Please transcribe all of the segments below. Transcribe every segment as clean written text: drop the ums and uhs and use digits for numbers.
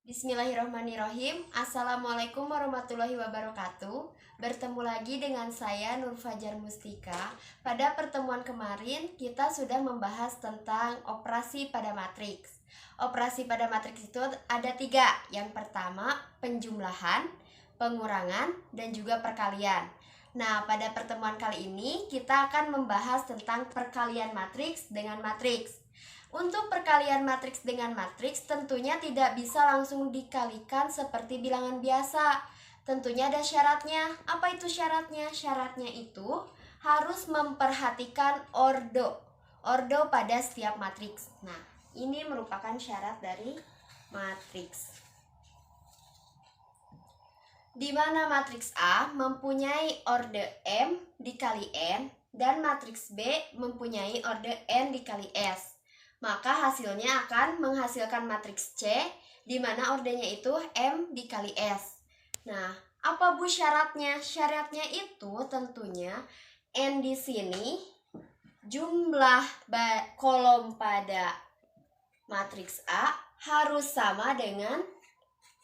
Bismillahirrahmanirrahim. Assalamualaikum warahmatullahi wabarakatuh. Bertemu lagi dengan saya Nur Fajar Mustika. Pada pertemuan kemarin kita sudah membahas tentang operasi pada matriks. Operasi pada matriks itu ada 3. Yang pertama penjumlahan, pengurangan, dan juga perkalian. Nah, pada pertemuan kali ini kita akan membahas tentang perkalian matriks dengan matriks. Untuk perkalian matriks dengan matriks tentunya tidak bisa langsung dikalikan seperti bilangan biasa. Tentunya ada syaratnya. Apa itu syaratnya? Syaratnya itu harus memperhatikan ordo pada setiap matriks. Nah, ini merupakan syarat dari matriks. Di mana matriks A mempunyai orde M dikali N dan matriks B mempunyai orde N dikali S. Maka hasilnya akan menghasilkan matriks C di mana ordenya itu M dikali S. Nah, apa Bu syaratnya? Syaratnya itu tentunya N di sini jumlah kolom pada matriks A harus sama dengan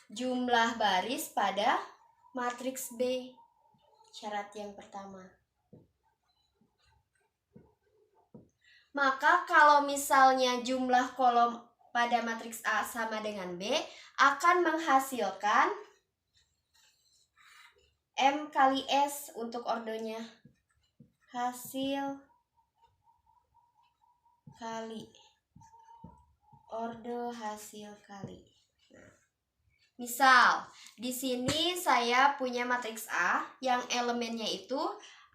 jumlah baris pada matriks B. Syarat yang pertama. Maka kalau misalnya jumlah kolom pada matriks A sama dengan B, akan menghasilkan M kali S untuk ordonya. Hasil kali ordo hasil kali. Nah, misal di sini saya punya matriks A yang elemennya itu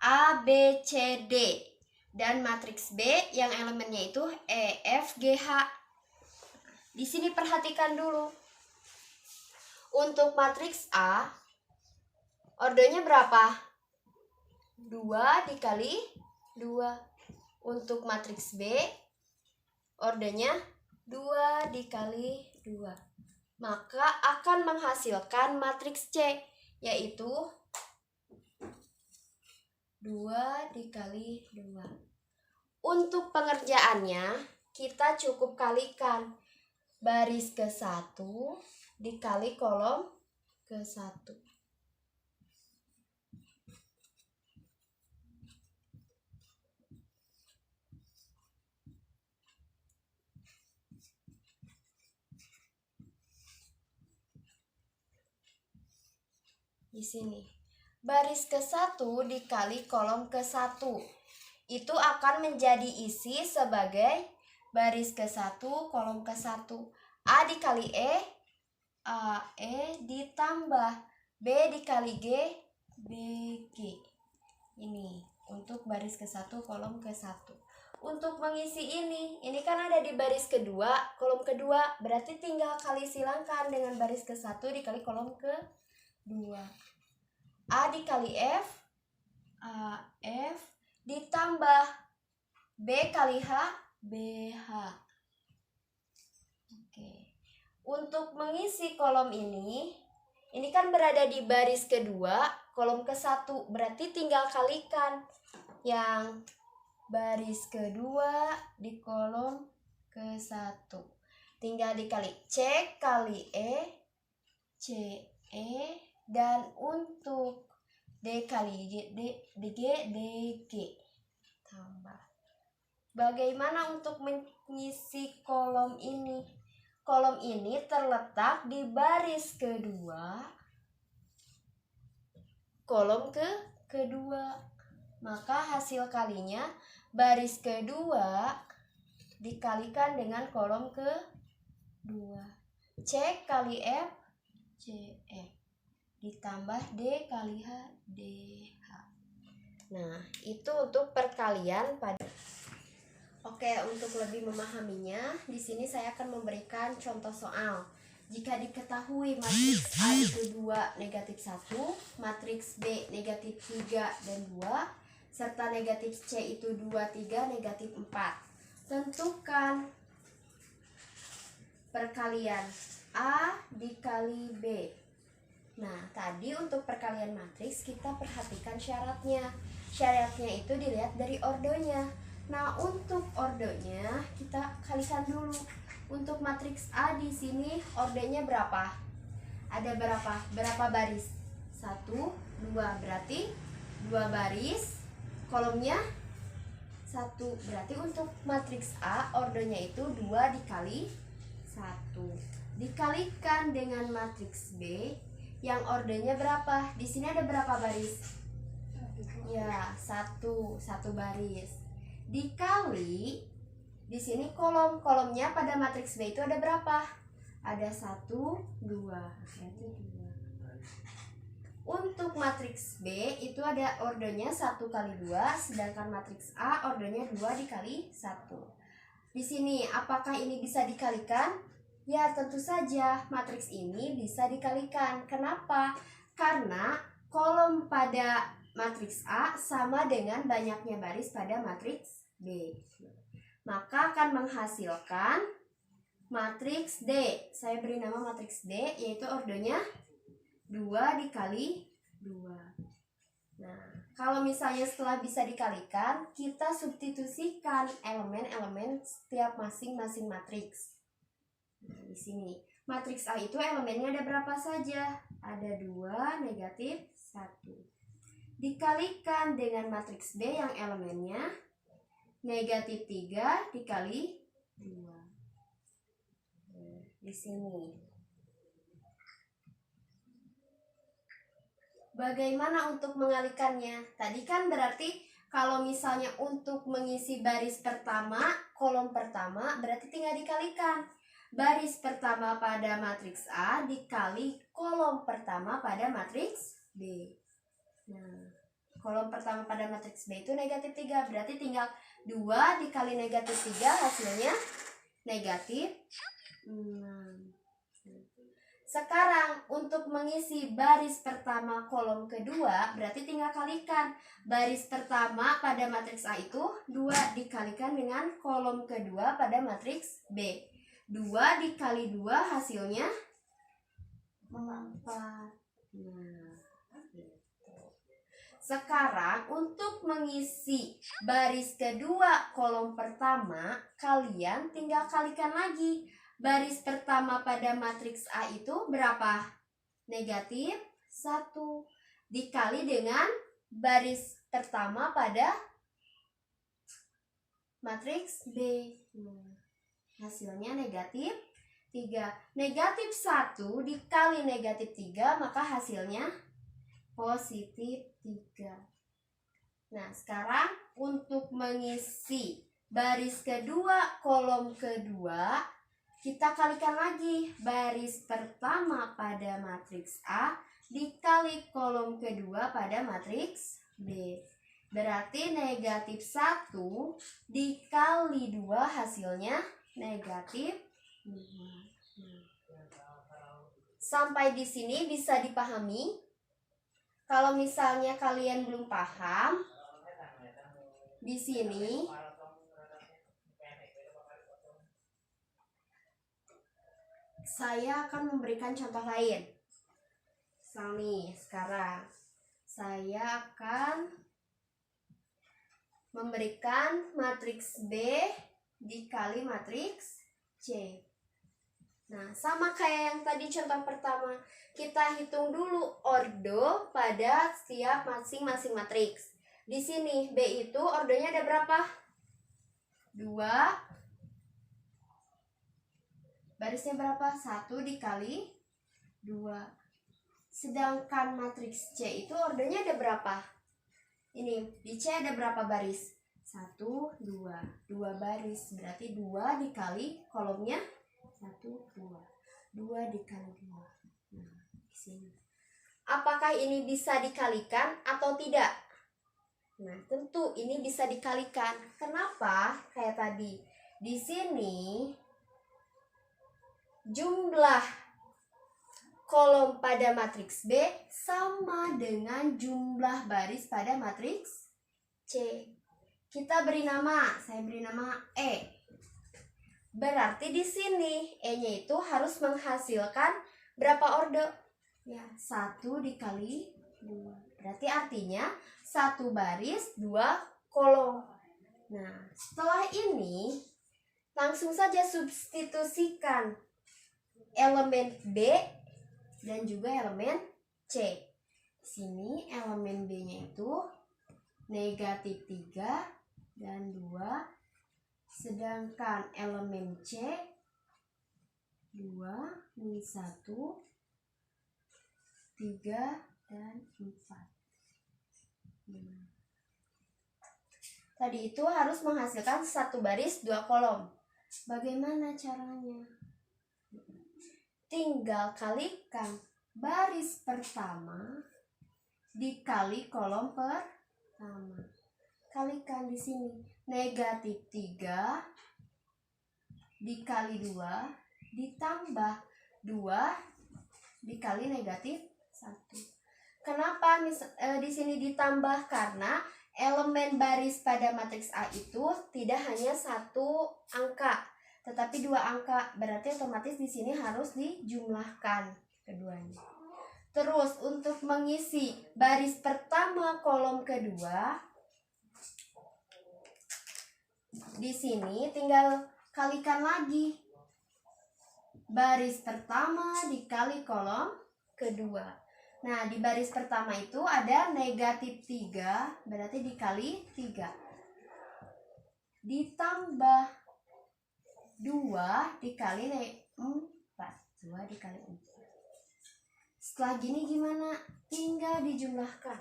A, B, C, D. Dan matriks B yang elemennya itu E, F, G, H. Di sini perhatikan dulu. Untuk matriks A, ordonya berapa? 2 dikali 2. Untuk matriks B, ordonya 2 dikali 2. Maka akan menghasilkan matriks C, yaitu 2 dikali 2. Untuk pengerjaannya, kita cukup kalikan baris ke-1 dikali kolom ke-1. Di sini. Baris ke-1 dikali kolom ke-1 itu akan menjadi isi sebagai baris ke-1 kolom ke-1. A dikali E, E ditambah B dikali G, BG. Ini untuk baris ke-1 kolom ke-1. Untuk mengisi ini kan ada di baris kedua, kolom kedua, berarti tinggal kali silangkan dengan baris ke-1 dikali kolom ke-2. A dikali F, F ditambah B kali H, BH. Oke. Untuk mengisi kolom ini kan berada di baris kedua, kolom ke-1, berarti tinggal kalikan yang baris kedua di kolom ke-1. Tinggal dikali C kali E, CE, dan untuk D kali G, DG. Tambah. Bagaimana untuk mengisi kolom ini? Kolom ini terletak di baris kedua, kolom kedua. Maka hasil kalinya baris kedua dikalikan dengan kolom kedua. C kali F, CF. Ditambah D kali H, DH. Nah, itu untuk perkalian pada. Oke, untuk lebih memahaminya, di sini saya akan memberikan contoh soal. Jika diketahui matriks A itu 2, negatif 1, matriks B negatif 3 dan 2, serta negatif C itu 2, 3, negatif 4. Tentukan perkalian A dikali B. Nah, tadi untuk perkalian matriks kita perhatikan syaratnya. Syaratnya itu dilihat dari ordonya. Nah, untuk ordenya kita kalikan dulu. Untuk matriks A di sini ordenya berapa? Ada berapa? Berapa baris? 1, 2, berarti 2 baris. Kolomnya 1. Berarti untuk matriks A ordenya itu 2 dikali 1. Dikalikan dengan matriks B yang ordenya berapa? Di sini ada berapa baris? Ya, 1 baris. Dikali di sini kolomnya pada matriks B itu ada berapa? Ada 1, 2. Berarti 2. Untuk matriks B itu ada ordenya 1 kali 2, sedangkan matriks A ordenya 2 dikali 1. Di sini apakah ini bisa dikalikan? Ya, tentu saja matriks ini bisa dikalikan. Kenapa? Karena kolom pada matriks A sama dengan banyaknya baris pada matriks B. Maka akan menghasilkan matriks D. Saya beri nama matriks D, yaitu ordenya 2 dikali 2. Nah, kalau misalnya setelah bisa dikalikan, kita substitusikan elemen-elemen setiap masing-masing matriks. Nah, di sini matriks A itu elemennya ada berapa saja? Ada 2, negatif 1. Dikalikan dengan matriks B yang elemennya negatif 3 dikali 2. Di sini. Bagaimana untuk mengalikannya? Tadi kan berarti kalau misalnya untuk mengisi baris pertama, kolom pertama, berarti tinggal dikalikan. Baris pertama pada matriks A dikali kolom pertama pada matriks B. Nah, kolom pertama pada matriks B itu negatif 3, berarti tinggal 2 dikali negatif 3 hasilnya negatif 6. Sekarang untuk mengisi baris pertama kolom kedua berarti tinggal kalikan. Baris pertama pada matriks A itu 2 dikalikan dengan kolom kedua pada matriks B. 2 dikali 2 hasilnya 4. Nah, sekarang untuk mengisi baris kedua kolom pertama, kalian tinggal kalikan lagi. Baris pertama pada matriks A itu berapa? Negatif 1. Dikali dengan baris pertama pada matriks B. Hasilnya negatif 3. Negatif 1 dikali negatif 3, maka hasilnya positif 3. Nah, sekarang untuk mengisi baris kedua kolom kedua, kita kalikan lagi. Baris pertama pada matriks A dikali kolom kedua pada matriks B. Berarti negatif 1 dikali 2 hasilnya negatif 5. Sampai di sini bisa dipahami? Kalau misalnya kalian belum paham, di sini saya akan memberikan contoh lain. Misal nih, sekarang saya akan memberikan matriks B dikali matriks C. Nah, sama kayak yang tadi contoh pertama, kita hitung dulu ordo pada setiap masing-masing matriks. Di sini B itu ordonya ada berapa? 2. Barisnya berapa? 1 dikali 2. Sedangkan matriks C itu ordonya ada berapa? Ini, di C ada berapa baris? 1, 2. 2 baris, berarti 2 dikali kolomnya 1, 2. 2 dikali 2. Nah, di sini. Apakah ini bisa dikalikan atau tidak? Nah, tentu ini bisa dikalikan. Kenapa? Kayak tadi. Di sini jumlah kolom pada matriks B sama dengan jumlah baris pada matriks C. Kita beri nama, saya beri nama E. Berarti di sini E-nya itu harus menghasilkan berapa orde? Ya, 1 dikali 2. Berarti artinya 1 baris 2 kolom. Nah, setelah ini langsung saja substitusikan elemen B dan juga elemen C. Di sini elemen B-nya itu negatif 3 dan 2. Sedangkan elemen C 2 min 1, 3, dan 4. Tadi itu harus menghasilkan satu baris dua kolom. Bagaimana caranya? Tinggal kalikan baris pertama dikali kolom pertama. Kalikan di sini. Negatif 3 dikali 2 ditambah 2 dikali negatif 1. Kenapa di sini ditambah? Karena elemen baris pada matriks A itu tidak hanya satu angka, tetapi dua angka. Berarti otomatis di sini harus dijumlahkan keduanya. Terus untuk mengisi baris pertama kolom kedua, di sini tinggal kalikan lagi. Baris pertama dikali kolom kedua. Nah, di baris pertama itu ada negatif 3, berarti dikali 3. Ditambah 2 dikali 4. 2 dikali 4. Setelah gini gimana? Tinggal dijumlahkan.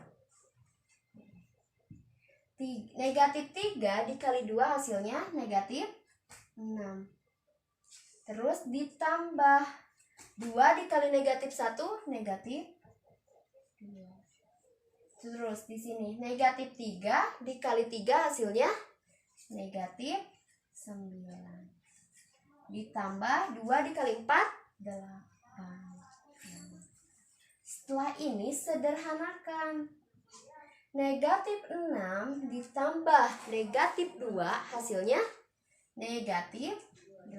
Negatif 3 dikali 2 hasilnya negatif 6. Terus ditambah 2 dikali negatif 1, negatif 2. Terus di sini negatif 3 dikali 3 hasilnya negatif 9. Ditambah 2 dikali 4, 8. Setelah ini sederhanakan. Negatif 6 ditambah negatif 2 hasilnya negatif 8.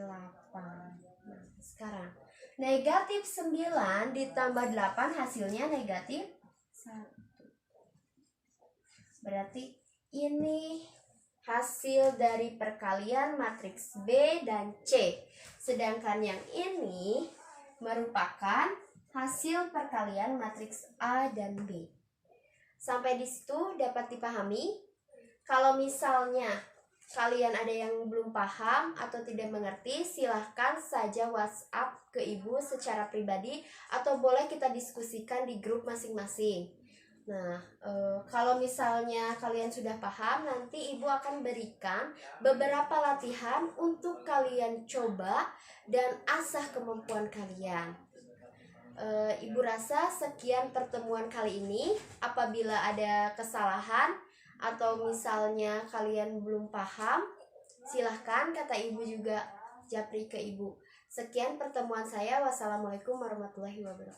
Nah, sekarang negatif 9 ditambah 8 hasilnya negatif 1. Berarti ini hasil dari perkalian matriks B dan C. Sedangkan yang ini merupakan hasil perkalian matriks A dan B. Sampai di situ dapat dipahami? Kalau misalnya kalian ada yang belum paham atau tidak mengerti, silahkan saja WhatsApp ke Ibu secara pribadi atau boleh kita diskusikan di grup masing-masing. Nah, kalau misalnya kalian sudah paham, nanti Ibu akan berikan beberapa latihan untuk kalian coba dan asah kemampuan kalian. Ibu rasa sekian pertemuan kali ini. Apabila ada kesalahan atau misalnya kalian belum paham, silahkan kata Ibu juga japri ke Ibu. Sekian pertemuan saya. Wassalamualaikum warahmatullahi wabarakatuh.